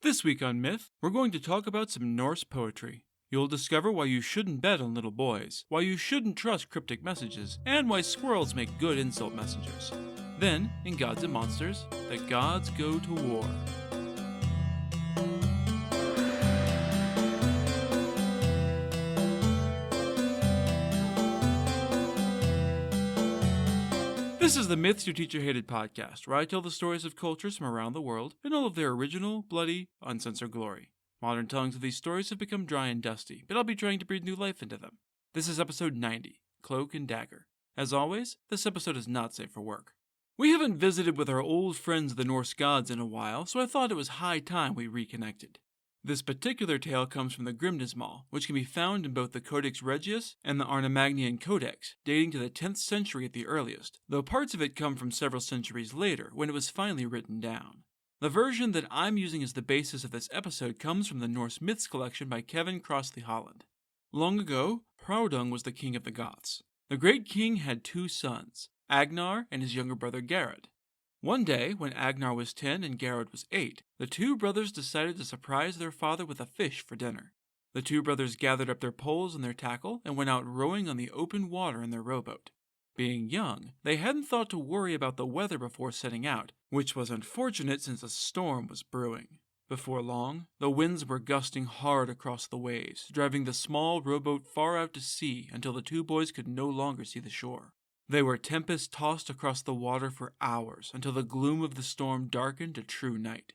This week on Myth, we're going to talk about some Norse poetry. You'll discover why you shouldn't bet on little boys, why you shouldn't trust cryptic messages, and why squirrels make good insult messengers. Then, in Gods and Monsters, the gods go to war. This is the Myths Your Teacher Hated podcast, where I tell the stories of cultures from around the world in all of their original, bloody, uncensored glory. Modern tellings of these stories have become dry and dusty, but I'll be trying to breathe new life into them. This is episode 90, Cloak and Dagger. As always, this episode is not safe for work. We haven't visited with our old friends the Norse gods in a while, so I thought it was high time we reconnected. This particular tale comes from the Grimnismal, which can be found in both the Codex Regius and the Arnamagnian Codex, dating to the 10th century at the earliest, though parts of it come from several centuries later, when it was finally written down. The version that I'm using as the basis of this episode comes from the Norse Myths collection by Kevin Crossley Holland. Long ago, Hraudung was the king of the Goths. The great king had two sons, Agnar and his younger brother Garad. One day, when Agnar was 10 and Garad was 8, the two brothers decided to surprise their father with a fish for dinner. The two brothers gathered up their poles and their tackle and went out rowing on the open water in their rowboat. Being young, they hadn't thought to worry about the weather before setting out, which was unfortunate since a storm was brewing. Before long, the winds were gusting hard across the waves, driving the small rowboat far out to sea until the two boys could no longer see the shore. They were tempest-tossed across the water for hours until the gloom of the storm darkened to true night.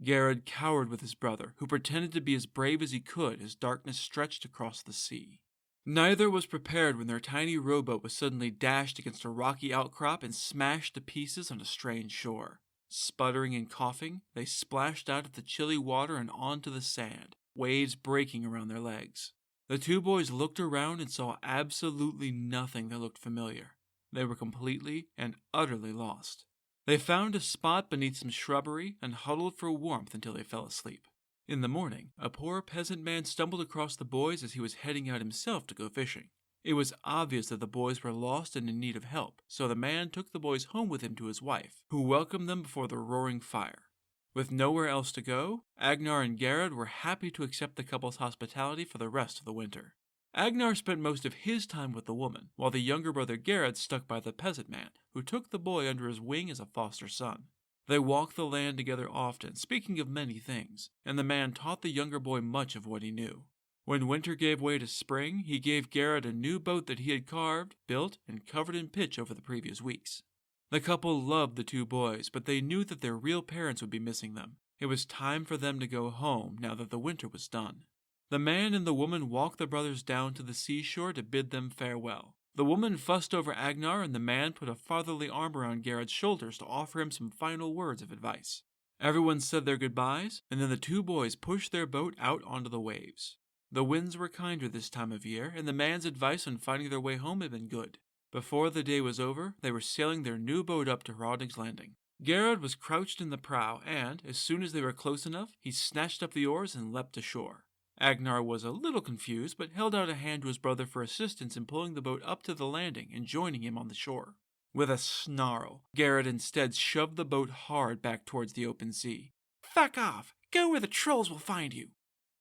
Garad cowered with his brother, who pretended to be as brave as he could as darkness stretched across the sea. Neither was prepared when their tiny rowboat was suddenly dashed against a rocky outcrop and smashed to pieces on a strange shore. Sputtering and coughing, they splashed out of the chilly water and onto the sand, waves breaking around their legs. The two boys looked around and saw absolutely nothing that looked familiar. They were completely and utterly lost. They found a spot beneath some shrubbery and huddled for warmth until they fell asleep. In the morning, a poor peasant man stumbled across the boys as he was heading out himself to go fishing. It was obvious that the boys were lost and in need of help, so the man took the boys home with him to his wife, who welcomed them before the roaring fire. With nowhere else to go, Agnar and Garad were happy to accept the couple's hospitality for the rest of the winter. Agnar spent most of his time with the woman, while the younger brother Garad stuck by the peasant man, who took the boy under his wing as a foster son. They walked the land together often, speaking of many things, and the man taught the younger boy much of what he knew. When winter gave way to spring, he gave Garad a new boat that he had carved, built, and covered in pitch over the previous weeks. The couple loved the two boys, but they knew that their real parents would be missing them. It was time for them to go home now that the winter was done. The man and the woman walked the brothers down to the seashore to bid them farewell. The woman fussed over Agnar, and the man put a fatherly arm around Garad's shoulders to offer him some final words of advice. Everyone said their goodbyes, and then the two boys pushed their boat out onto the waves. The winds were kinder this time of year, and the man's advice on finding their way home had been good. Before the day was over, they were sailing their new boat up to Hraudung's landing. Garad was crouched in the prow, and, as soon as they were close enough, he snatched up the oars and leapt ashore. Agnar was a little confused, but held out a hand to his brother for assistance in pulling the boat up to the landing and joining him on the shore. With a snarl, Garad instead shoved the boat hard back towards the open sea. "Fuck off! Go where the trolls will find you!"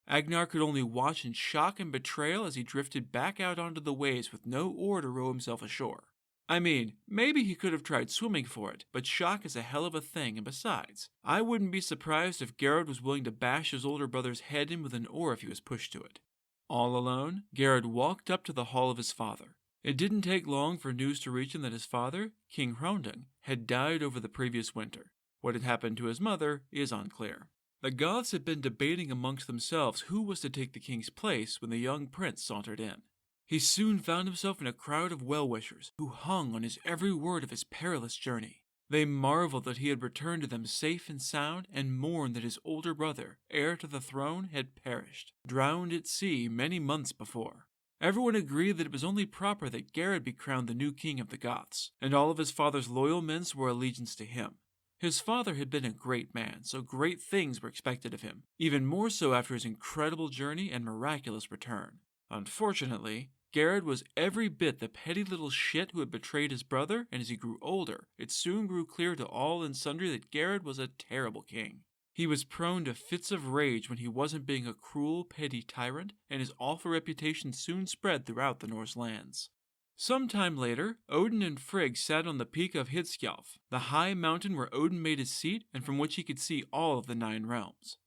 Agnar could only watch in shock and betrayal as he drifted back out onto the waves with no oar to row himself ashore. I mean, maybe he could have tried swimming for it, but shock is a hell of a thing, and besides, I wouldn't be surprised if Garad was willing to bash his older brother's head in with an oar if he was pushed to it. All alone, Garad walked up to the hall of his father. It didn't take long for news to reach him that his father, King Hraudung, had died over the previous winter. What had happened to his mother is unclear. The Goths had been debating amongst themselves who was to take the king's place when the young prince sauntered in. He soon found himself in a crowd of well-wishers who hung on his every word of his perilous journey. They marveled that he had returned to them safe and sound, and mourned that his older brother, heir to the throne, had perished, drowned at sea many months before. Everyone agreed that it was only proper that Garad be crowned the new king of the Goths, and all of his father's loyal men swore allegiance to him. His father had been a great man, so great things were expected of him, even more so after his incredible journey and miraculous return. Unfortunately, Garad was every bit the petty little shit who had betrayed his brother, and as he grew older, it soon grew clear to all and sundry that Garad was a terrible king. He was prone to fits of rage when he wasn't being a cruel, petty tyrant, and his awful reputation soon spread throughout the Norse lands. Some time later, Odin and Frigg sat on the peak of Hidskjalf, the high mountain where Odin made his seat and from which he could see all of the 9 realms.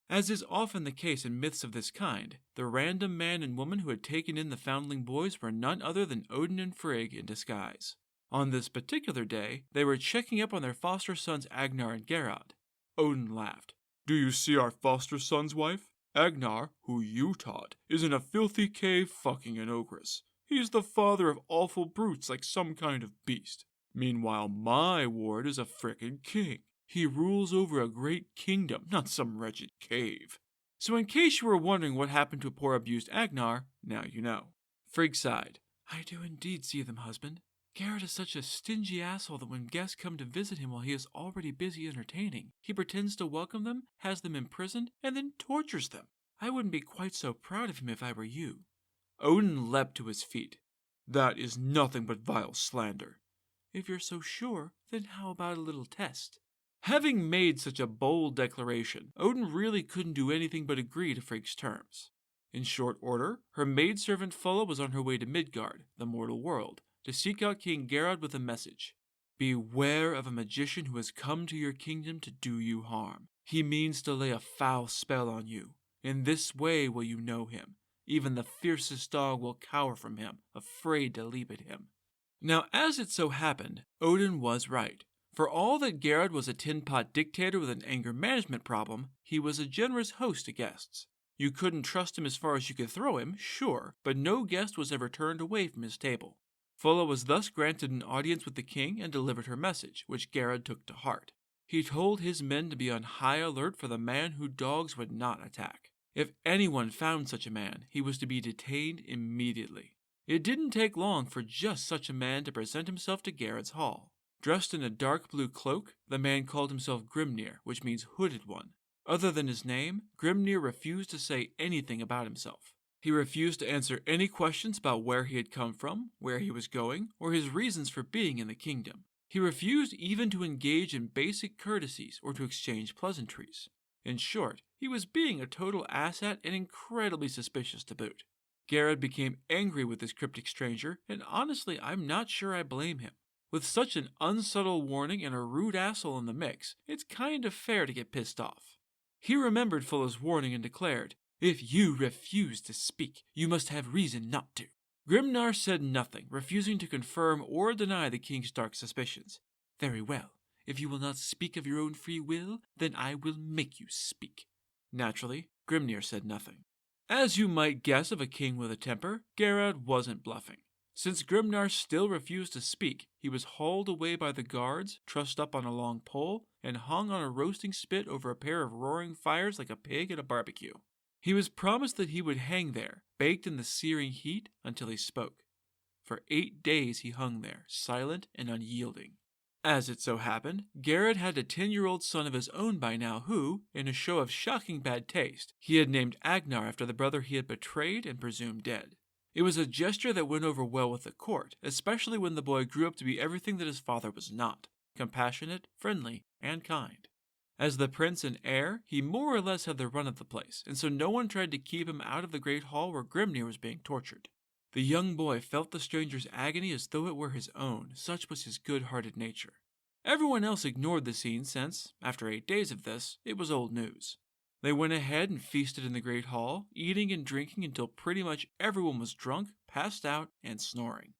As is often the case in myths of this kind, the random man and woman who had taken in the foundling boys were none other than Odin and Frigg in disguise. On this particular day, they were checking up on their foster sons Agnar and Gerad. Odin laughed. "Do you see our foster son's wife? Agnar, who you taught, is in a filthy cave fucking an ogress. He's the father of awful brutes like some kind of beast. Meanwhile, my ward is a frickin' king. He rules over a great kingdom, not some wretched cave. So in case you were wondering what happened to poor abused Agnar, now you know." Frigg sighed. "I do indeed see them, husband. Garrett is such a stingy asshole that when guests come to visit him while he is already busy entertaining, he pretends to welcome them, has them imprisoned, and then tortures them. I wouldn't be quite so proud of him if I were you." Odin leapt to his feet. "That is nothing but vile slander." "If you're so sure, then how about a little test?" Having made such a bold declaration, Odin really couldn't do anything but agree to Frigg's terms. In short order, her maidservant Fulla was on her way to Midgard, the mortal world, to seek out King Gerad with a message. "Beware of a magician who has come to your kingdom to do you harm. He means to lay a foul spell on you. In this way will you know him. Even the fiercest dog will cower from him, afraid to leap at him." Now, as it so happened, Odin was right. For all that Gerad was a tin-pot dictator with an anger management problem, he was a generous host to guests. You couldn't trust him as far as you could throw him, sure, but no guest was ever turned away from his table. Fulla was thus granted an audience with the king and delivered her message, which Gerad took to heart. He told his men to be on high alert for the man who dogs would not attack. If anyone found such a man, he was to be detained immediately. It didn't take long for just such a man to present himself to Gerard's hall. Dressed in a dark blue cloak, the man called himself Grimnir, which means hooded one. Other than his name, Grimnir refused to say anything about himself. He refused to answer any questions about where he had come from, where he was going, or his reasons for being in the kingdom. He refused even to engage in basic courtesies or to exchange pleasantries. In short, he was being a total asshat and incredibly suspicious to boot. Gerard became angry with this cryptic stranger, and honestly, I'm not sure I blame him. With such an unsubtle warning and a rude asshole in the mix, it's kind of fair to get pissed off. He remembered Fulla's warning and declared, "If you refuse to speak, you must have reason not to." Grimnar said nothing, refusing to confirm or deny the king's dark suspicions. "Very well. If you will not speak of your own free will, then I will make you speak." Naturally, Grimnir said nothing. As you might guess of a king with a temper, Gerard wasn't bluffing. Since Grimnar still refused to speak, he was hauled away by the guards, trussed up on a long pole, and hung on a roasting spit over a pair of roaring fires like a pig at a barbecue. He was promised that he would hang there, baked in the searing heat, until he spoke. For 8 days he hung there, silent and unyielding. As it so happened, Gerard had a 10-year-old son of his own by now who, in a show of shocking bad taste, he had named Agnar after the brother he had betrayed and presumed dead. It was a gesture that went over well with the court, especially when the boy grew up to be everything that his father was not: compassionate, friendly, and kind. As the prince and heir, he more or less had the run of the place, and so no one tried to keep him out of the great hall where Grimnir was being tortured. The young boy felt the stranger's agony as though it were his own, such was his good-hearted nature. Everyone else ignored the scene since, after 8 days of this, it was old news. They went ahead and feasted in the great hall, eating and drinking until pretty much everyone was drunk, passed out, and snoring.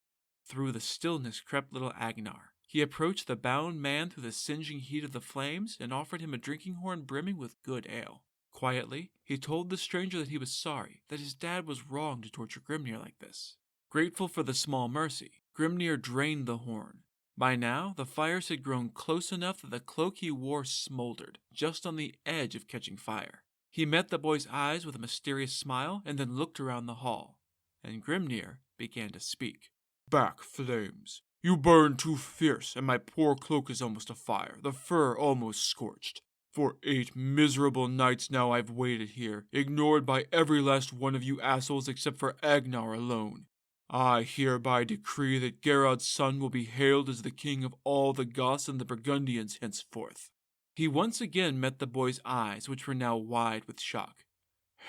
Through the stillness crept little Agnar. He approached the bound man through the singeing heat of the flames and offered him a drinking horn brimming with good ale. Quietly, he told the stranger that he was sorry, that his dad was wrong to torture Grimnir like this. Grateful for the small mercy, Grimnir drained the horn. By now, the fires had grown close enough that the cloak he wore smoldered, just on the edge of catching fire. He met the boy's eyes with a mysterious smile and then looked around the hall. And Grimnir began to speak. "Back, flames. You burn too fierce, and my poor cloak is almost afire, the fur almost scorched. For 8 miserable nights now I've waited here, ignored by every last one of you assholes except for Agnar alone. I hereby decree that Gerard's son will be hailed as the king of all the Goths and the Burgundians henceforth." He once again met the boy's eyes, which were now wide with shock.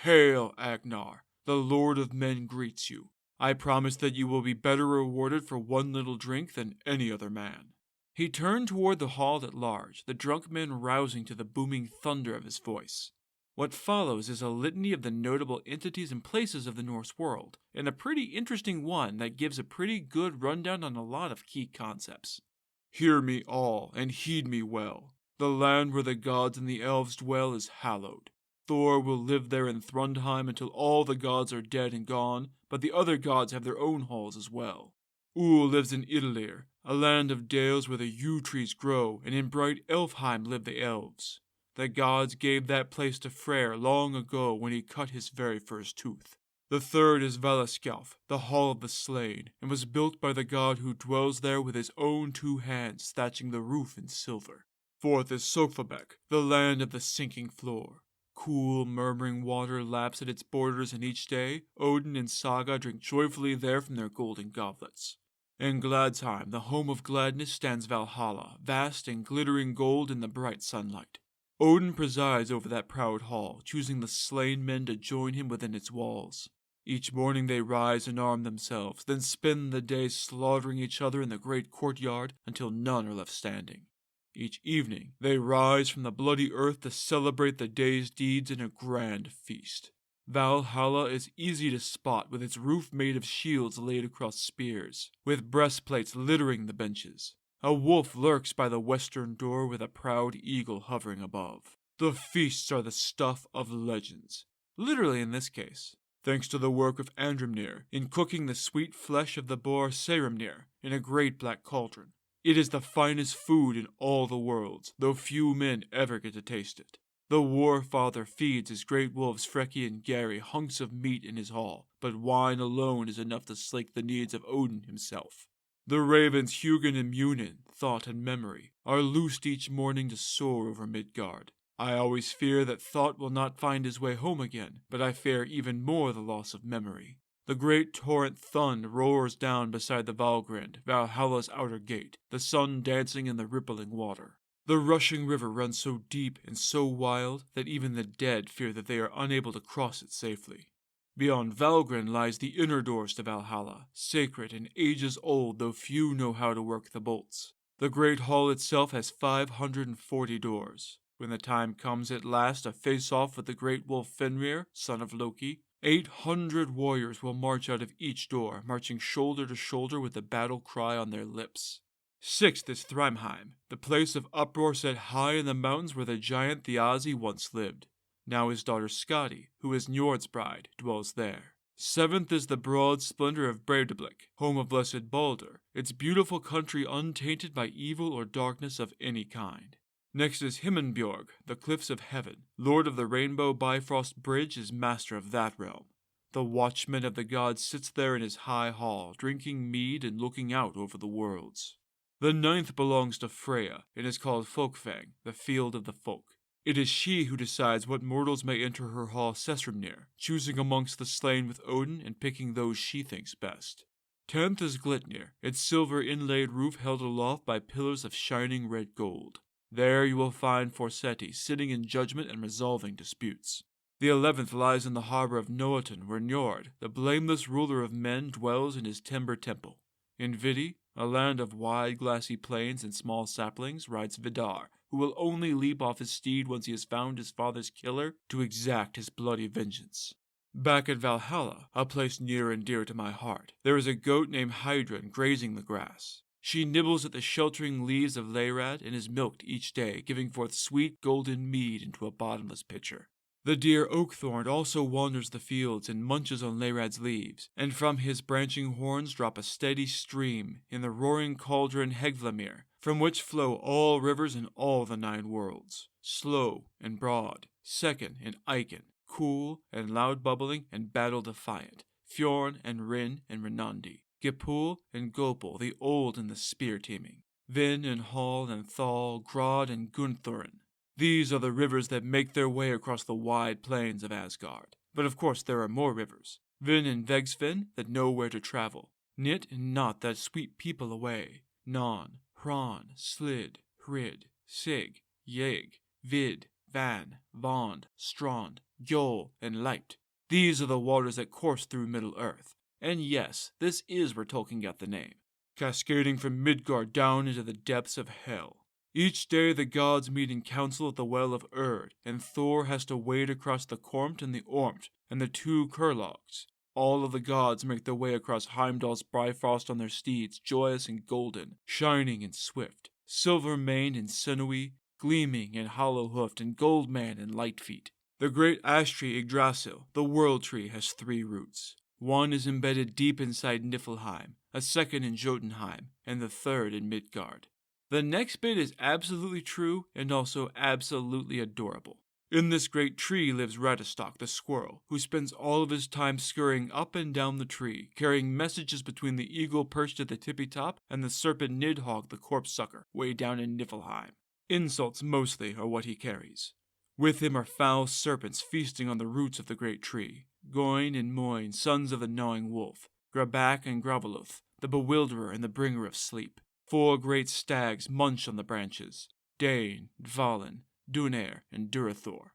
"Hail, Agnar! The Lord of Men greets you. I promise that you will be better rewarded for one little drink than any other man." He turned toward the hall at large, the drunk man rousing to the booming thunder of his voice. What follows is a litany of the notable entities and places of the Norse world, and a pretty interesting one that gives a pretty good rundown on a lot of key concepts. "Hear me all, and heed me well. The land where the gods and the elves dwell is hallowed. Thor will live there in Thrundheim until all the gods are dead and gone, but the other gods have their own halls as well. Ul lives in Idlir, a land of dales where the yew trees grow, and in bright Elfheim live the elves. The gods gave that place to Freyr long ago when he cut his very first tooth. The third is Valaskjalf, the Hall of the Slain, and was built by the god who dwells there with his own 2 hands thatching the roof in silver. Fourth is Sofabek, the land of the sinking floor. Cool, murmuring water laps at its borders, and each day, Odin and Saga drink joyfully there from their golden goblets. In Gladsheim, the home of gladness, stands Valhalla, vast and glittering gold in the bright sunlight. Odin presides over that proud hall, choosing the slain men to join him within its walls. Each morning they rise and arm themselves, then spend the day slaughtering each other in the great courtyard until none are left standing. Each evening, they rise from the bloody earth to celebrate the day's deeds in a grand feast. Valhalla is easy to spot, with its roof made of shields laid across spears, with breastplates littering the benches. A wolf lurks by the western door with a proud eagle hovering above. The feasts are the stuff of legends. Literally in this case, thanks to the work of Andrimnir in cooking the sweet flesh of the boar Saehrimnir in a great black cauldron. It is the finest food in all the worlds, though few men ever get to taste it. The war father feeds his great wolves Freki and Gary hunks of meat in his hall, but wine alone is enough to slake the needs of Odin himself. The ravens Hugin and Munin, Thought and Memory, are loosed each morning to soar over Midgard. I always fear that Thought will not find his way home again, but I fear even more the loss of Memory. The great torrent Thund roars down beside the Valgrind, Valhalla's outer gate, the sun dancing in the rippling water. The rushing river runs so deep and so wild that even the dead fear that they are unable to cross it safely. Beyond Valgrind lies the inner doors to Valhalla, sacred and ages old, though few know how to work the bolts. The great hall itself has 540 doors. When the time comes at last to face off with the great wolf Fenrir, son of Loki, 800 warriors will march out of each door, marching shoulder to shoulder with the battle cry on their lips. Sixth is Thrymheim, the place of uproar set high in the mountains where the giant Thiazi once lived. Now his daughter Skadi, who is Njord's bride, dwells there. Seventh is the broad splendor of Breidablik, home of blessed Baldur, its beautiful country untainted by evil or darkness of any kind. Next is Himinbjorg, the cliffs of heaven. Lord of the Rainbow Bifrost Bridge is master of that realm. The watchman of the gods sits there in his high hall, drinking mead and looking out over the worlds. The ninth belongs to Freya, and is called Folkvang, the field of the folk. It is she who decides what mortals may enter her hall Sessrimnir, choosing amongst the slain with Odin and picking those she thinks best. 10th is Glitnir, its silver inlaid roof held aloft by pillars of shining red gold. There you will find Forseti sitting in judgment and resolving disputes. The 11th lies in the harbor of Noatun, where Njord, the blameless ruler of men, dwells in his timber temple. In Vidi, a land of wide glassy plains and small saplings, rides Vidar, who will only leap off his steed once he has found his father's killer to exact his bloody vengeance. Back at Valhalla, a place near and dear to my heart, there is a goat named Heidrun grazing the grass. She nibbles at the sheltering leaves of Leirad and is milked each day, giving forth sweet golden mead into a bottomless pitcher. The deer Oakthorn also wanders the fields and munches on Leirad's leaves, and from his branching horns drop a steady stream in the roaring cauldron Hegvlamir, from which flow all rivers in all the 9 worlds. Slow and broad, Second and Eiken, cool and loud bubbling and battle defiant, Fjorn and Rin and Renandi, Gipul and Gopal, the old and the spear teaming, Vin and Hall and Thal, Grod and Gunthurin. These are the rivers that make their way across the wide plains of Asgard. But of course there are more rivers. Vin and Vegsvin that know where to travel. Nit and Not that sweep people away. Non, Hran, Slid, Hrid, Sig, Yeg, Vid, Van, Vond, Strond, Gjol, and Leipt. These are the waters that course through Middle-earth. And yes, this is where Tolkien got the name, cascading from Midgard down into the depths of hell. Each day the gods meet in council at the Well of Erd, and Thor has to wade across the Kormt and the Ormt and the two Kurlogs. All of the gods make their way across Heimdall's Bifrost on their steeds, joyous and golden, shining and swift, silver-maned and sinewy, gleaming and hollow-hoofed, and gold-maned and light-feet. The great ash tree Yggdrasil, the world tree, has 3 roots. One is embedded deep inside Niflheim, a second in Jotunheim, and the third in Midgard. The next bit is absolutely true and also absolutely adorable. In this great tree lives Radstock the squirrel, who spends all of his time scurrying up and down the tree, carrying messages between the eagle perched at the tippy top and the serpent Nidhogg the corpse sucker, way down in Niflheim. Insults mostly are what he carries. With him are foul serpents feasting on the roots of the great tree. Goin and Moin, sons of the gnawing wolf, Grabak and Graveloth, the bewilderer and the bringer of sleep. 4 great stags munch on the branches, Dane, Dvalin, Dunair, and Durathor.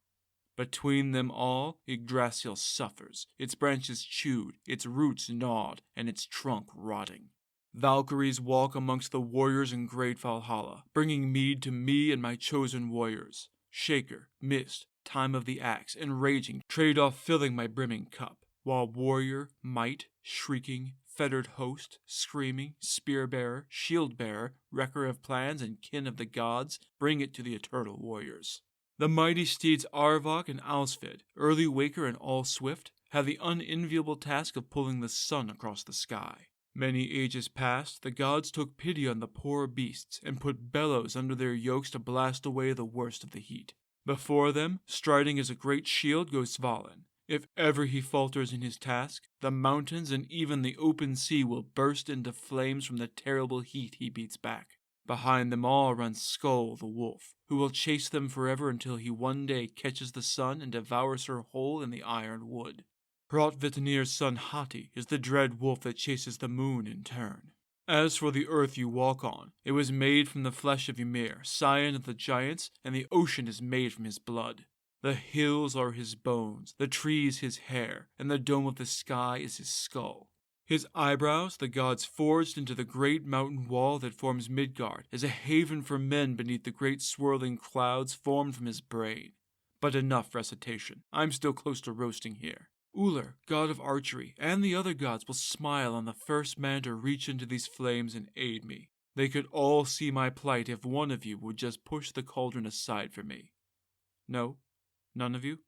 Between them all, Yggdrasil suffers, its branches chewed, its roots gnawed, and its trunk rotting. Valkyries walk amongst the warriors in great Valhalla, bringing mead to me and my chosen warriors. Shaker, Mist, Time of the Axe, and Raging trade off filling my brimming cup, while Warrior, Might, Shrieking, Fettered Host, Screaming, Spear-bearer, Shield-bearer, Wrecker of Plans, and Kin of the Gods bring it to the eternal warriors. The mighty steeds Arvok and Alsvid, Early Waker and All-Swift, have the unenviable task of pulling the sun across the sky. Many ages past, the gods took pity on the poor beasts and put bellows under their yokes to blast away the worst of the heat. Before them, striding as a great shield, goes Svalin. If ever he falters in his task, the mountains and even the open sea will burst into flames from the terrible heat he beats back. Behind them all runs Skull the wolf, who will chase them forever until he one day catches the sun and devours her whole in the iron wood. Hrothvitnir's son Hati is the dread wolf that chases the moon in turn. As for the earth you walk on, it was made from the flesh of Ymir, scion of the giants, and the ocean is made from his blood. The hills are his bones, the trees his hair, and the dome of the sky is his skull. His eyebrows the gods forged into the great mountain wall that forms Midgard as a haven for men beneath the great swirling clouds formed from his brain. But enough recitation. I'm still close to roasting here. Uller, god of archery, and the other gods will smile on the first man to reach into these flames and aid me. They could all see my plight if one of you would just push the cauldron aside for me. No? None of you?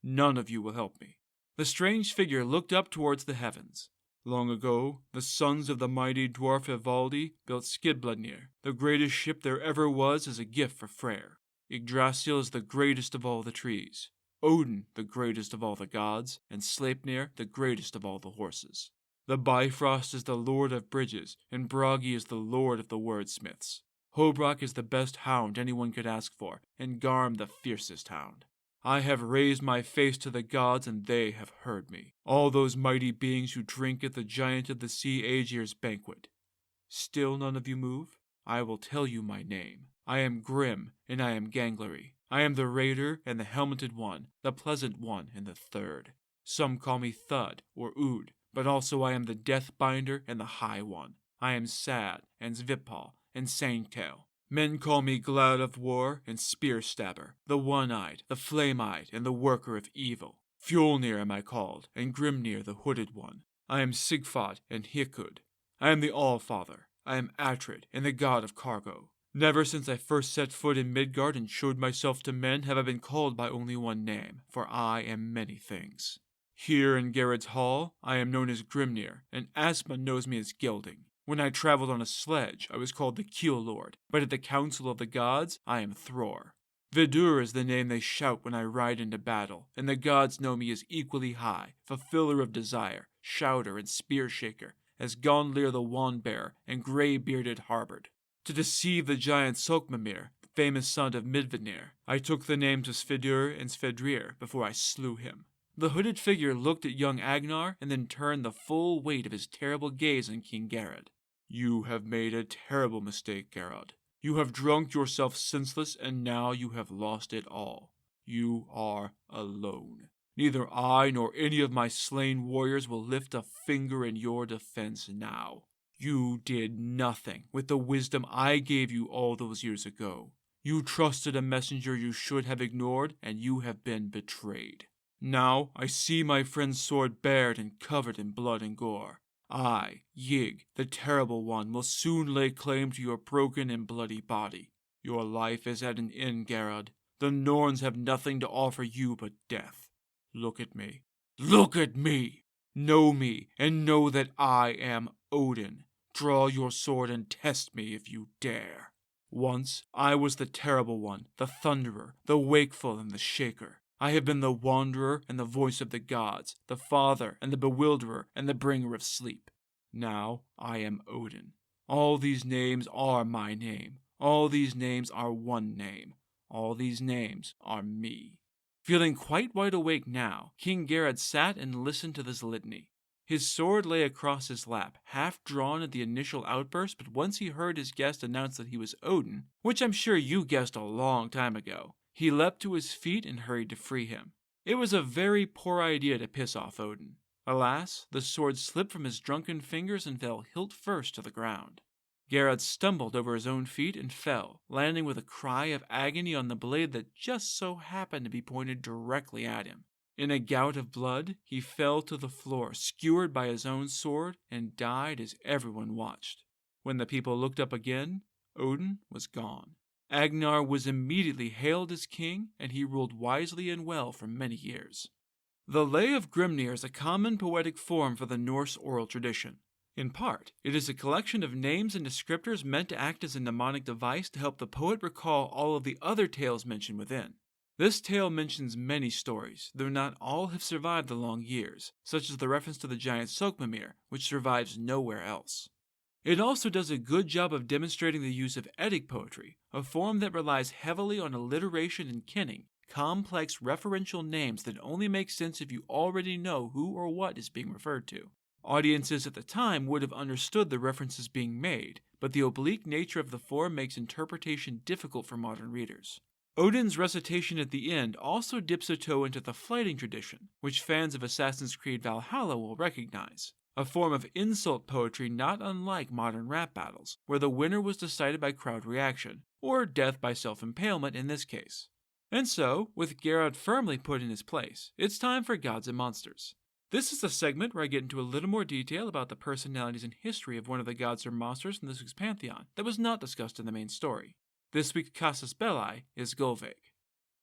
None of you will help me. The strange figure looked up towards the heavens. Long ago, the sons of the mighty dwarf Ivaldi built Skidbladnir, the greatest ship there ever was, as a gift for Freyr. Yggdrasil is the greatest of all the trees. Odin, the greatest of all the gods, and Sleipnir, the greatest of all the horses. The Bifrost is the lord of bridges, and Bragi is the lord of the wordsmiths. Hobrock is the best hound anyone could ask for, and Garm the fiercest hound. I have raised my face to the gods, and they have heard me. All those mighty beings who drink at the giant of the sea Aegir's banquet. Still none of you move? I will tell you my name. I am Grim, and I am Gangleri. I am the Raider and the Helmeted One, the Pleasant One and the Third. Some call me Thud or Ood, but also I am the Deathbinder and the High One. I am Sad and Svipal and Saintail. Men call me Glad of War and Spear Stabber, the One-Eyed, the Flame-Eyed, and the Worker of Evil. Fjolnir am I called, and Grimnir the Hooded One. I am Sigfad and Hikud. I am the All-Father. I am Atrid and the God of Cargo. Never since I first set foot in Midgard and showed myself to men have I been called by only one name, for I am many things. Here in Garrett's Hall, I am known as Grimnir, and Asma knows me as Gelding. When I traveled on a sledge, I was called the Keel Lord, but at the Council of the Gods, I am Thror. Vidur is the name they shout when I ride into battle, and the gods know me as equally high, fulfiller of desire, shouter and spear shaker, as Gondlir the Wand-bearer and Grey-bearded Harbard. To deceive the giant Sokmamir, the famous son of Midvinir, I took the names of Svidur and Svedrir before I slew him. The hooded figure looked at young Agnar and then turned the full weight of his terrible gaze on King Garrod. You have made a terrible mistake, Garrod. You have drunk yourself senseless, and now you have lost it all. You are alone. Neither I nor any of my slain warriors will lift a finger in your defense now. You did nothing with the wisdom I gave you all those years ago. You trusted a messenger you should have ignored, and you have been betrayed. Now I see my friend's sword bared and covered in blood and gore. I, Yig, the Terrible One, will soon lay claim to your broken and bloody body. Your life is at an end, Garrod. The Norns have nothing to offer you but death. Look at me. Look at me! Know me, and know that I am Odin. Draw your sword and test me if you dare. Once, I was the Terrible One, the Thunderer, the Wakeful, and the Shaker. I have been the Wanderer and the Voice of the Gods, the Father and the Bewilderer and the Bringer of Sleep. Now I am Odin. All these names are my name. All these names are one name. All these names are me. Feeling quite wide awake now, King Garrod sat and listened to this litany. His sword lay across his lap, half drawn at the initial outburst, but once he heard his guest announce that he was Odin, which I'm sure you guessed a long time ago, he leapt to his feet and hurried to free him. It was a very poor idea to piss off Odin. Alas, the sword slipped from his drunken fingers and fell hilt first to the ground. Garrod stumbled over his own feet and fell, landing with a cry of agony on the blade that just so happened to be pointed directly at him. In a gout of blood, he fell to the floor, skewered by his own sword, and died as everyone watched. When the people looked up again, Odin was gone. Agnar was immediately hailed as king, and he ruled wisely and well for many years. The Lay of Grimnir is a common poetic form for the Norse oral tradition. In part, it is a collection of names and descriptors meant to act as a mnemonic device to help the poet recall all of the other tales mentioned within. This tale mentions many stories, though not all have survived the long years, such as the reference to the giant Sogmamir, which survives nowhere else. It also does a good job of demonstrating the use of Eddic poetry, a form that relies heavily on alliteration and kinning, complex referential names that only make sense if you already know who or what is being referred to. Audiences at the time would have understood the references being made, but the oblique nature of the form makes interpretation difficult for modern readers. Odin's recitation at the end also dips a toe into the flighting tradition, which fans of Assassin's Creed Valhalla will recognize. A form of insult poetry not unlike modern rap battles, where the winner was decided by crowd reaction, or death by self-impalement in this case. And so, with Garrod firmly put in his place, it's time for Gods and Monsters. This is a segment where I get into a little more detail about the personalities and history of one of the gods or monsters in this week's pantheon that was not discussed in the main story. This week's casus belli is Gullveig.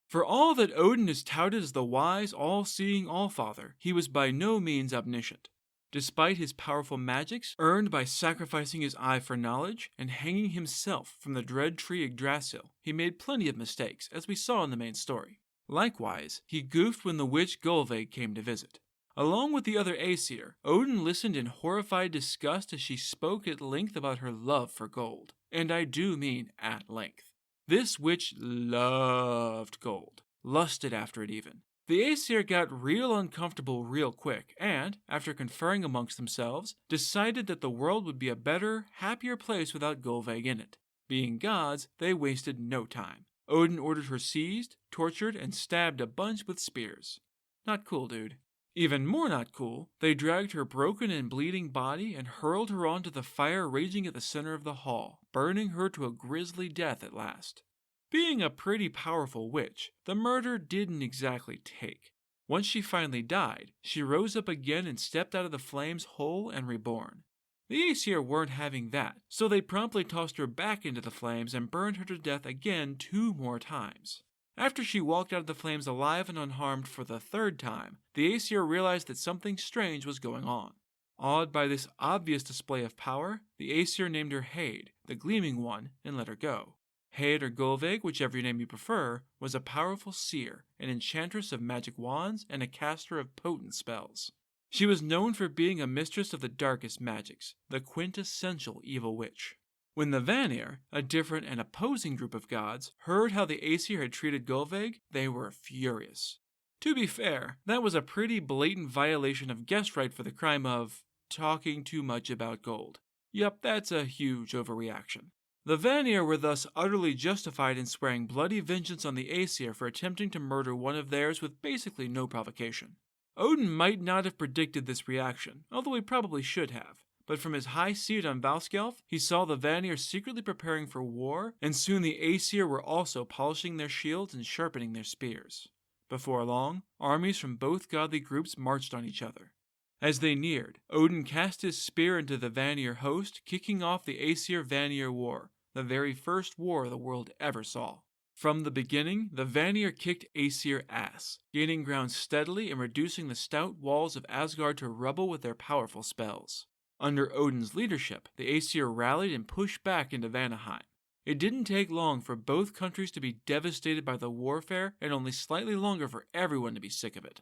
For all that Odin is touted as the wise, all-seeing Allfather, he was by no means omniscient. Despite his powerful magics, earned by sacrificing his eye for knowledge and hanging himself from the dread tree Yggdrasil, he made plenty of mistakes, as we saw in the main story. Likewise, he goofed when the witch Gullveig came to visit. Along with the other Aesir, Odin listened in horrified disgust as she spoke at length about her love for gold. And I do mean at length. This witch loved gold, lusted after it even. The Aesir got real uncomfortable real quick and, after conferring amongst themselves, decided that the world would be a better, happier place without Gullveig in it. Being gods, they wasted no time. Odin ordered her seized, tortured, and stabbed a bunch with spears. Not cool, dude. Even more not cool, they dragged her broken and bleeding body and hurled her onto the fire raging at the center of the hall, burning her to a grisly death at last. Being a pretty powerful witch, the murder didn't exactly take. Once she finally died, she rose up again and stepped out of the flames whole and reborn. The Aesir weren't having that, so they promptly tossed her back into the flames and burned her to death again 2 more times. After she walked out of the flames alive and unharmed for the 3rd time, the Aesir realized that something strange was going on. Awed by this obvious display of power, the Aesir named her Heid, the Gleaming One, and let her go. Heid or Gullveig, whichever name you prefer, was a powerful seer, an enchantress of magic wands, and a caster of potent spells. She was known for being a mistress of the darkest magics, the quintessential evil witch. When the Vanir, a different and opposing group of gods, heard how the Aesir had treated Gullveig, they were furious. To be fair, that was a pretty blatant violation of guest right for the crime of talking too much about gold. Yup, that's a huge overreaction. The Vanir were thus utterly justified in swearing bloody vengeance on the Aesir for attempting to murder one of theirs with basically no provocation. Odin might not have predicted this reaction, although he probably should have, but from his high seat on Valskjalf, he saw the Vanir secretly preparing for war, and soon the Aesir were also polishing their shields and sharpening their spears. Before long, armies from both godly groups marched on each other. As they neared, Odin cast his spear into the Vanir host, kicking off the Aesir-Vanir War, the very first war the world ever saw. From the beginning, the Vanir kicked Aesir ass, gaining ground steadily and reducing the stout walls of Asgard to rubble with their powerful spells. Under Odin's leadership, the Aesir rallied and pushed back into Vanaheim. It didn't take long for both countries to be devastated by the warfare, and only slightly longer for everyone to be sick of it.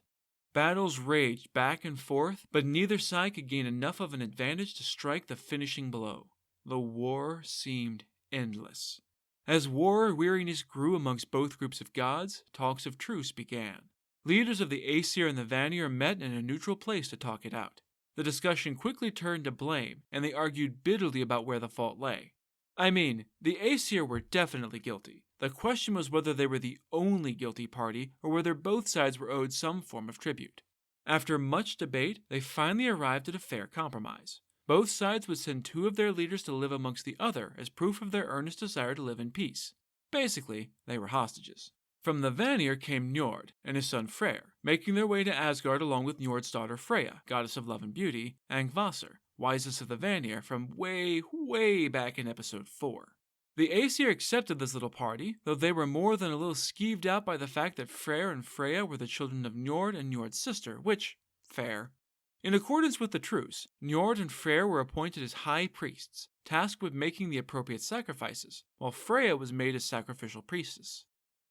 Battles raged back and forth, but neither side could gain enough of an advantage to strike the finishing blow. The war seemed endless. As war weariness grew amongst both groups of gods, talks of truce began. Leaders of the Aesir and the Vanir met in a neutral place to talk it out. The discussion quickly turned to blame, and they argued bitterly about where the fault lay. I mean, the Aesir were definitely guilty. The question was whether they were the only guilty party, or whether both sides were owed some form of tribute. After much debate, they finally arrived at a fair compromise. Both sides would send 2 of their leaders to live amongst the other as proof of their earnest desire to live in peace. Basically, they were hostages. From the Vanir came Njord and his son Freyr, making their way to Asgard along with Njord's daughter Freya, goddess of love and beauty, and Kvasir, wisest of the Vanir from way back in episode 4. The Aesir accepted this little party, though they were more than a little skeeved out by the fact that Freyr and Freya were the children of Njord and Njord's sister, which, fair. In accordance with the truce, Njord and Freyr were appointed as high priests, tasked with making the appropriate sacrifices, while Freya was made as sacrificial priestess.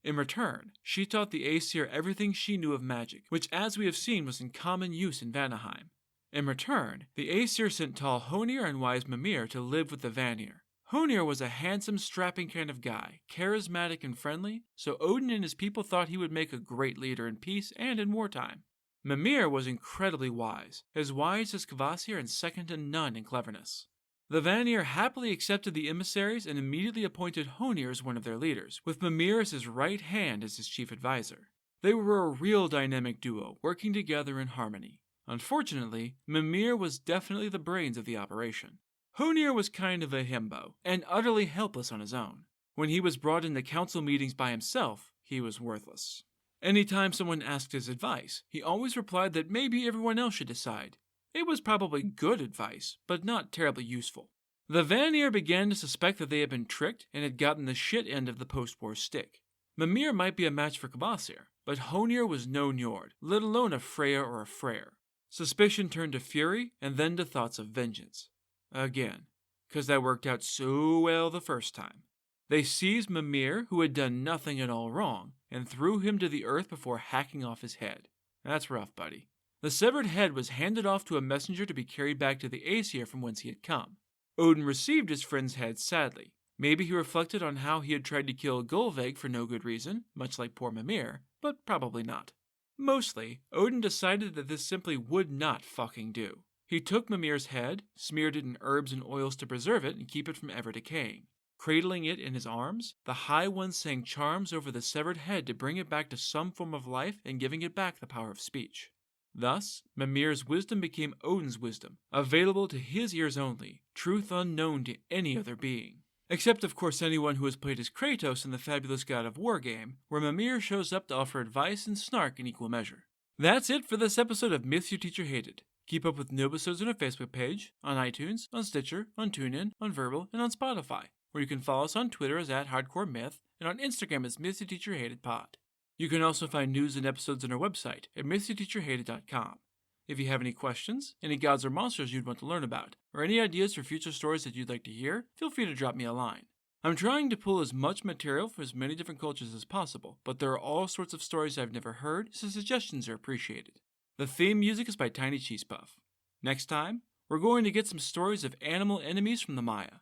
In return, she taught the Aesir everything she knew of magic, which as we have seen was in common use in Vanaheim. In return, the Aesir sent tall Honir and wise Mimir to live with the Vanir. Honir was a handsome, strapping kind of guy, charismatic and friendly, so Odin and his people thought he would make a great leader in peace and in wartime. Mimir was incredibly wise, as Kvasir and second to none in cleverness. The Vanir happily accepted the emissaries and immediately appointed Honir as one of their leaders, with Mimir as his right hand as his chief advisor. They were a real dynamic duo, working together in harmony. Unfortunately, Mimir was definitely the brains of the operation. Honir was kind of a himbo, and utterly helpless on his own. When he was brought into council meetings by himself, he was worthless. Anytime someone asked his advice, he always replied that maybe everyone else should decide. It was probably good advice, but not terribly useful. The Vanir began to suspect that they had been tricked and had gotten the shit end of the post-war stick. Mimir might be a match for Kvasir, but Honir was no Njord, let alone a Freya or a Freyr. Suspicion turned to fury, and then to thoughts of vengeance. Again, because that worked out so well the first time. They seized Mimir, who had done nothing at all wrong, and threw him to the earth before hacking off his head. That's rough, buddy. The severed head was handed off to a messenger to be carried back to the Aesir from whence he had come. Odin received his friend's head sadly. Maybe he reflected on how he had tried to kill Gullveig for no good reason, much like poor Mimir, but probably not. Mostly, Odin decided that this simply would not fucking do. He took Mimir's head, smeared it in herbs and oils to preserve it and keep it from ever decaying. Cradling it in his arms, the High One sang charms over the severed head to bring it back to some form of life and giving it back the power of speech. Thus, Mimir's wisdom became Odin's wisdom, available to his ears only, truth unknown to any other being. Except, of course, anyone who has played as Kratos in the fabulous God of War game, where Mimir shows up to offer advice and snark in equal measure. That's it for this episode of Myths Your Teacher Hated. Keep up with new episodes on our Facebook page, on iTunes, on Stitcher, on TuneIn, on Verbal, and on Spotify, where you can follow us on Twitter as @HardcoreMyth, and on Instagram as Myths Your Teacher Hated Pod. You can also find news and episodes on our website at mythsyourteacherhated.com. If you have any questions, any gods or monsters you'd want to learn about, or any ideas for future stories that you'd like to hear, feel free to drop me a line. I'm trying to pull as much material from as many different cultures as possible, but there are all sorts of stories I've never heard, so suggestions are appreciated. The theme music is by Tiny Cheese Puff. Next time, we're going to get some stories of animal enemies from the Maya.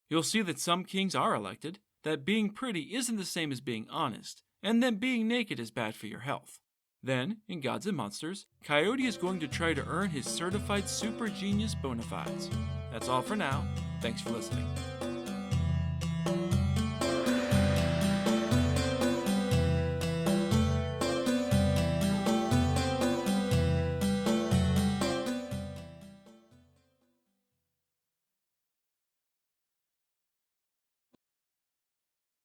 You'll see that some kings are elected, that being pretty isn't the same as being honest, and that being naked is bad for your health. Then, in Gods and Monsters, Coyote is going to try to earn his certified super genius bona fides. That's all for now. Thanks for listening.